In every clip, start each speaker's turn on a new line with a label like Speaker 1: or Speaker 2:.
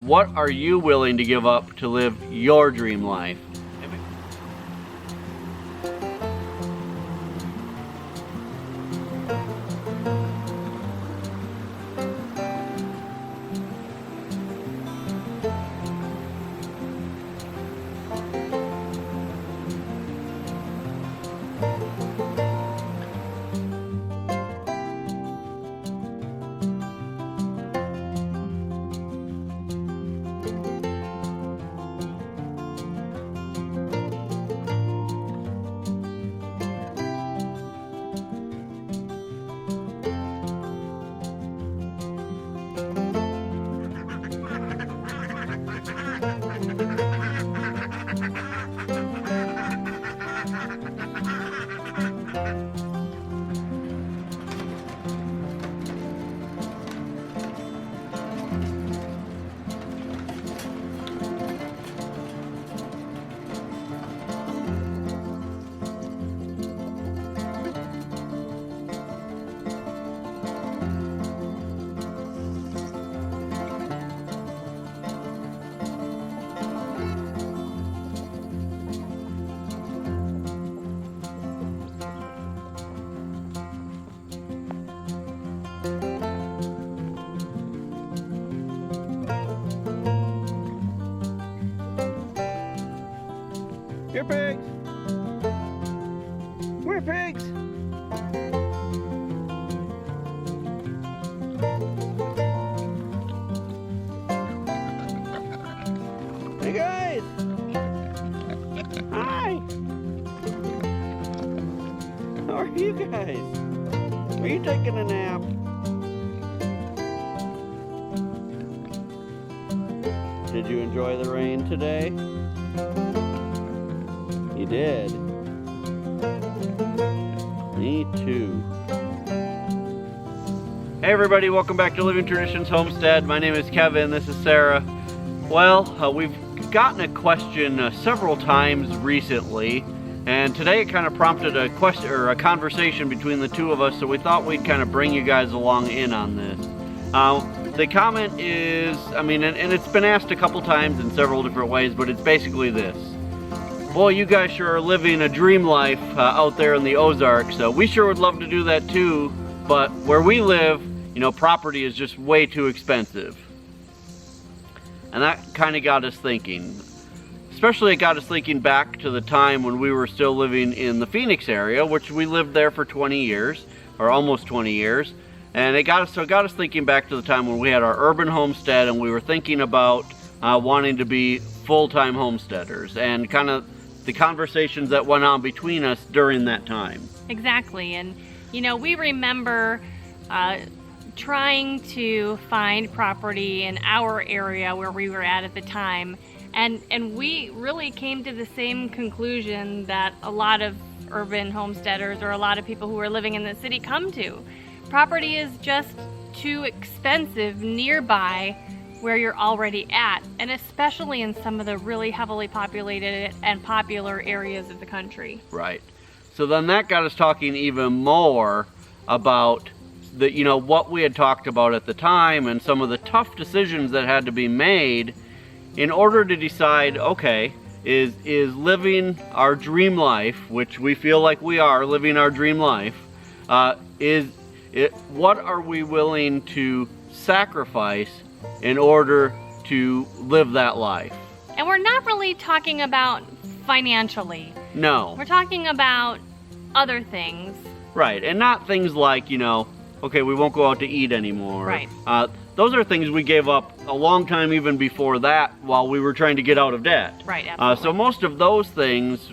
Speaker 1: What are you willing to give up to live your dream life? Here, pigs! We're pigs! Hey guys! Hi! How are you guys? Are you taking a nap? Did you enjoy the rain today? You did. Me too. Hey everybody, welcome back to Living Traditions Homestead. My name is Kevin, this is Sarah. Well, we've gotten a question several times recently, and today it kind of prompted a question or a conversation between the two of us, so we thought we'd kind of bring you guys along in on this. The comment is, and it's been asked a couple times in several different ways, but it's basically this. Boy, you guys sure are living a dream life out there in the Ozarks. We sure would love to do that too, but where we live, property is just way too expensive. And that kind of got us thinking. Especially it got us thinking back to the time when we were still living in the Phoenix area, which we lived there for 20 years, or almost 20 years. And it got us thinking back to the time when we had our urban homestead and we were thinking about wanting to be full-time homesteaders, and kind of the conversations that went on between us during that time.
Speaker 2: Exactly. And we remember trying to find property in our area where we were at the time, and we really came to the same conclusion that a lot of urban homesteaders or a lot of people who are living in the city come to. Property is just too expensive nearby where you're already at, and especially in some of the really heavily populated and popular areas of the country.
Speaker 1: Right. So then that got us talking even more about what we had talked about at the time and some of the tough decisions that had to be made in order to decide, okay, is living our dream life, which we feel like we are living our dream life, what are we willing to sacrifice in order to live that life?
Speaker 2: And we're not really talking about financially.
Speaker 1: No.
Speaker 2: We're talking about other things.
Speaker 1: Right, and not things like, okay, we won't go out to eat anymore.
Speaker 2: Right.
Speaker 1: Those are things we gave up a long time even before that while we were trying to get out of debt.
Speaker 2: Right, absolutely.
Speaker 1: So most of those things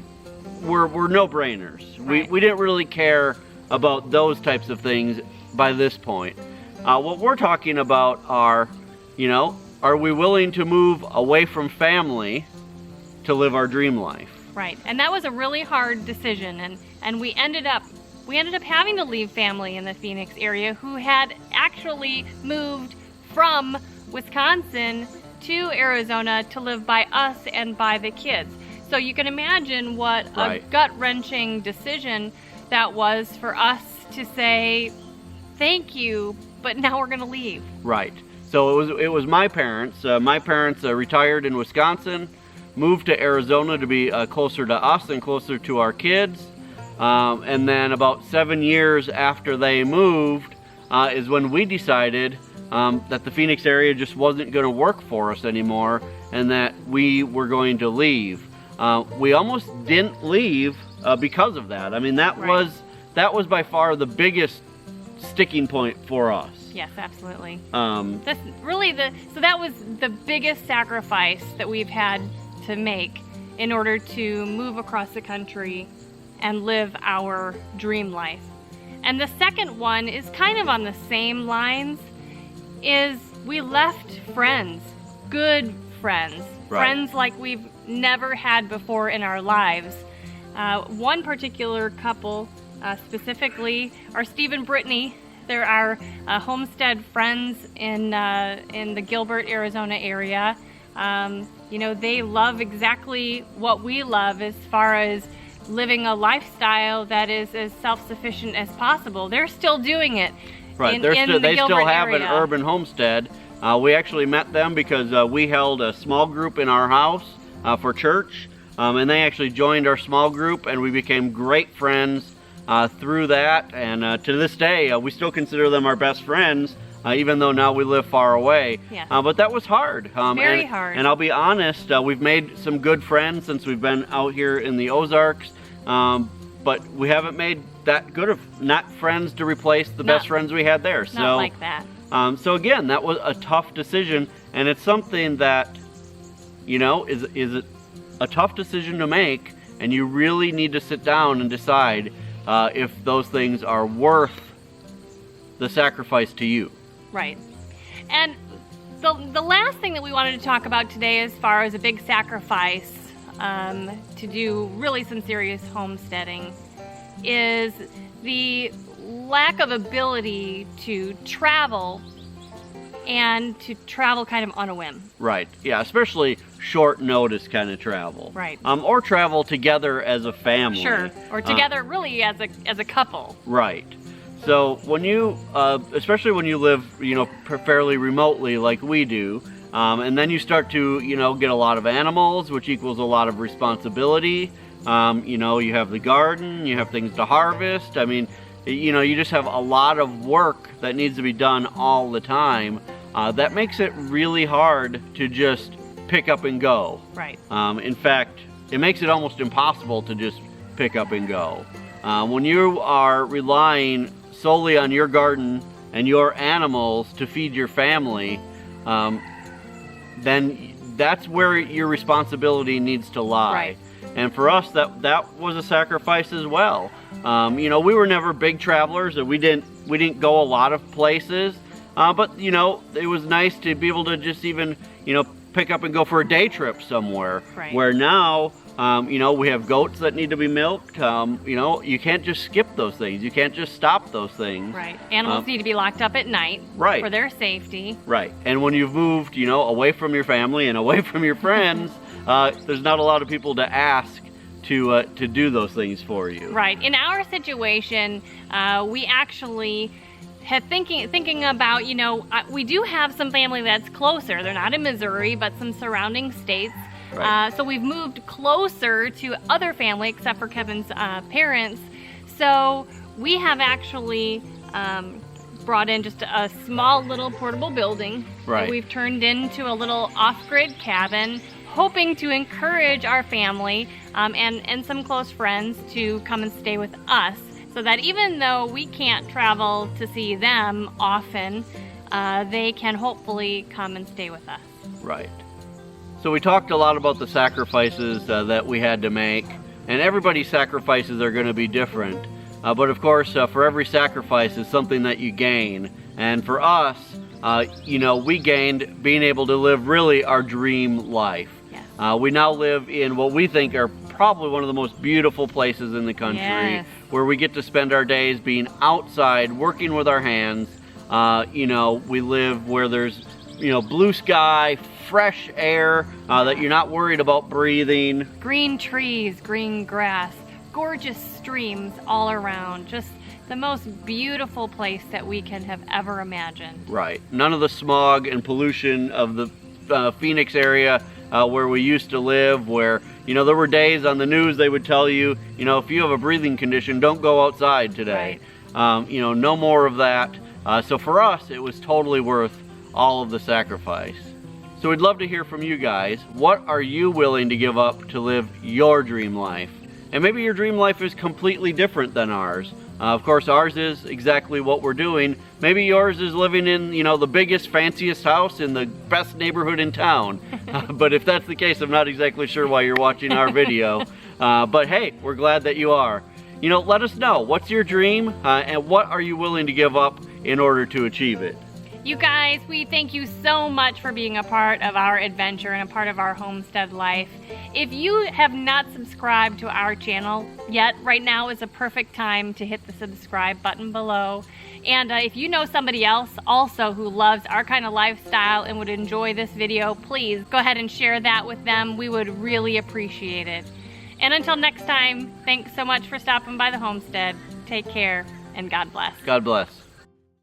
Speaker 1: were no-brainers.
Speaker 2: Right.
Speaker 1: We didn't really care about those types of things by this point. What we're talking about are, are we willing to move away from family to live our dream life?
Speaker 2: Right, and that was a really hard decision, and we ended up having to leave family in the Phoenix area who had actually moved from Wisconsin to Arizona to live by us and by the kids. So you can imagine what a gut-wrenching decision that was for us to say, thank you, but now we're going to leave.
Speaker 1: Right. So it was my parents. My parents retired in Wisconsin, moved to Arizona to be closer to us and closer to our kids. And then about 7 years after they moved is when we decided that the Phoenix area just wasn't going to work for us anymore, and that we were going to leave. We almost didn't leave because of that. I mean, that was by far the biggest sticking point for us.
Speaker 2: Yes, absolutely. That's really so that was the biggest sacrifice that we've had to make in order to move across the country and live our dream life. And the second one is kind of on the same lines, is we left friends, good friends, friends like we've never had before in our lives. One particular couple specifically are Steve and Brittany. They're our homestead friends in the Gilbert, Arizona area. You know, they love exactly what we love as far as living a lifestyle that is as self-sufficient as possible. They're still doing it.
Speaker 1: Right,
Speaker 2: they
Speaker 1: still have
Speaker 2: area.
Speaker 1: an urban homestead. We actually met them because we held a small group in our house for church, and they actually joined our small group, and we became great friends through that. And to this day, we still consider them our best friends, even though now we live far away.
Speaker 2: Yeah.
Speaker 1: But that was hard.
Speaker 2: Very hard.
Speaker 1: And I'll be honest, we've made some good friends since we've been out here in the Ozarks, but we haven't made that good of not friends to replace the best friends we had there.
Speaker 2: Not like that.
Speaker 1: So again, that was a tough decision, and it's something that, you know, is a tough decision to make, and you really need to sit down and decide if those things are worth the sacrifice to you.
Speaker 2: Right. And the last thing that we wanted to talk about today, as far as a big sacrifice to do really some serious homesteading, is the lack of ability to travel, and to travel kind of on a whim.
Speaker 1: Right. Yeah, especially short notice kind of travel.
Speaker 2: Right.
Speaker 1: Or travel together as a family.
Speaker 2: Sure. Or together really as a couple.
Speaker 1: Right. So when you, especially when you live, you know, fairly remotely like we do, and then you start to, you know, get a lot of animals, which equals a lot of responsibility. You know, you have the garden, you have things to harvest. I mean, you know, you just have a lot of work that needs to be done all the time. That makes it really hard to just pick up and go.
Speaker 2: Right.
Speaker 1: In fact, it makes it almost impossible to just pick up and go. When you are relying solely on your garden and your animals to feed your family, then that's where your responsibility needs to lie.
Speaker 2: Right.
Speaker 1: And for us, that was a sacrifice as well. You know, we were never big travelers, and we didn't go a lot of places. But you know, it was nice to be able to just even, you know, pick up and go for a day trip somewhere.
Speaker 2: Right.
Speaker 1: Where now, you know, we have goats that need to be milked. You know, you can't just skip those things. You can't just stop those things.
Speaker 2: Right. Animals need to be locked up at night.
Speaker 1: Right.
Speaker 2: For their safety.
Speaker 1: Right. And when you've moved, you know, away from your family and away from your friends, there's not a lot of people to ask to do those things for you.
Speaker 2: Right. In our situation, we actually had thinking about, you know, we do have some family that's closer. They're not in Missouri, but some surrounding states.
Speaker 1: Right.
Speaker 2: So we've moved closer to other family, except for Kevin's parents. So we have actually brought in just a small little portable building.
Speaker 1: Right.
Speaker 2: That we've turned into a little off-grid cabin, hoping to encourage our family and some close friends to come and stay with us, so that even though we can't travel to see them often, they can hopefully come and stay with us.
Speaker 1: Right. So we talked a lot about the sacrifices that we had to make, and everybody's sacrifices are going to be different. But of course, for every sacrifice is something that you gain. And for us, you know, we gained being able to live really our dream life.
Speaker 2: Yes.
Speaker 1: We now live in what we think are probably one of the most beautiful places in the country,
Speaker 2: Yes.
Speaker 1: where we get to spend our days being outside, working with our hands. You know, we live where there's, you know, blue sky, fresh air, that you're not worried about breathing.
Speaker 2: Green trees, green grass, gorgeous streams all around. Just the most beautiful place that we can have ever imagined.
Speaker 1: Right. None of the smog and pollution of the Phoenix area where we used to live, where, you know, there were days on the news they would tell you, you know, if you have a breathing condition, don't go outside today.
Speaker 2: Right.
Speaker 1: You know, no more of that. So for us, it was totally worth all of the sacrifice. So we'd love to hear from you guys. What are you willing to give up to live your dream life? And maybe your dream life is completely different than ours. Of course, ours is exactly what we're doing. Maybe yours is living in, you know, the biggest, fanciest house in the best neighborhood in town. But if that's the case, I'm not exactly sure why you're watching our video. But hey, we're glad that you are. You know, let us know. What's your dream and what are you willing to give up in order to achieve it?
Speaker 2: You guys, we thank you so much for being a part of our adventure and a part of our homestead life. If you have not subscribed to our channel yet, right now is a perfect time to hit the subscribe button below. And if you know somebody else also who loves our kind of lifestyle and would enjoy this video, please go ahead and share that with them. We would really appreciate it. And until next time, thanks so much for stopping by the homestead. Take care and God bless.
Speaker 1: God bless.